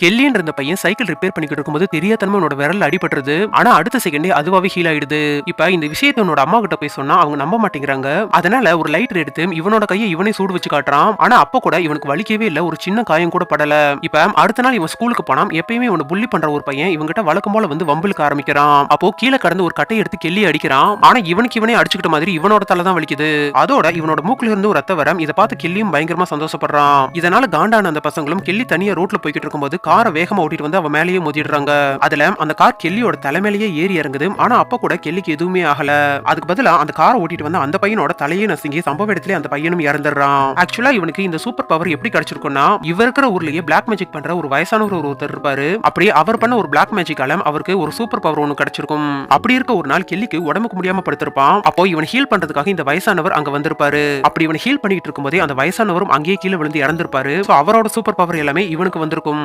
கெல்லின்ற இந்த பையன் cycle repair பண்ணிக்கிட்டு இருக்கும்போது தெரியாதனமா அவனோட விரல்ல அடிபட்டுருது. ஆனா அடுத்த செகண்டே அதுவாவே ஹீல் ஆயிடுது. இப்ப இந்த விஷயத்தை இவனோட அம்மா கிட்ட போய் சொன்னா அவங்க நம்ப மாட்டேங்கிறாங்க. அதனால ஒரு லைட்டர் எடுத்து இவனோட கையை இவனே சூடு வச்சு காட்டுறான். ஆனா அப்ப கூட இவனுக்கு வலிக்கவே இல்ல. ஒரு சின்ன காயம் கூட படல. இப்ப அடுத்த நாள் இவன் ஸ்கூலுக்கு போனா எப்பயுமே இவனை புள்ளி பண்ற ஒரு பையன் இவங்கிட்ட வழக்கம் போல வந்து வம்பிழுக்க ஆரம்பிக்கிறான். அப்போ கீழே கடந்து ஒரு கட்டையை எடுத்து கெல்லி அடிக்கிறான். ஆனா இவனுக்கு இவனே அடிச்சுக்கிட்ட மாதிரி இவனோட தலை தான் வலிக்குது. அதோட இவனோட மூக்குல இருந்து ஒரு ரத்த வரம். இதை பார்த்து கெல்லியும் பயங்கரமா சந்தோஷப்படுறான். இதனால காண்டான அந்த பசங்களும் கெல்லி தனியா ரோட்ல போய்கிட்டு இருக்கும்போது காரை வேகமா ஓட்டிட்டு வந்து அவன் மேலேயே மோதிடுறாங்க. அதுல அந்த கார் கெல்லியோட தலைமையிலேயே ஏறி இறங்குது. ஆனா அப்ப கூட கெல்லிக்கு எதுவுமே ஆகல. அதுக்கு பதிலா அந்த காரை ஓட்டிட்டு வந்து அந்த பையனோட தலையே நசுங்கி சம்பவ இடத்துல அந்த பையனும் இறந்துடுறான். ஆக்சுவலா இவனுக்கு இந்த சூப்பர் பவர் எப்படி கிடைச்சிருக்கும்னா இவர் இருக்கிற ஊர்லயே பிளாக் மேஜிக் பண்ற ஒரு வயசானவர் ஒருத்தர் இருப்பாரு. அப்படி அவர் பண்ண ஒரு பிளாக் மேஜிக்கால அவருக்கு ஒரு சூப்பர் பவர் ஒன்னு கிடைச்சிருக்கும். அப்படி இருக்க ஒரு நாள் கெல்லிக்கு உடம்புக்கு முடியாம படுத்திருப்பான். அப்போ இவன் ஹீல் பண்றதுக்காக இந்த வயசானவர் அங்க வந்திருப்பாரு. அப்படி இவன் ஹீல் பண்ணிட்டு இருக்கும்போதே அந்த வயசானவரும் அங்கேயே கீழே விழுந்து இறந்திருப்பாரு. அவரோட சூப்பர் பவர் எல்லாமே இவனுக்கு வந்திருக்கும்.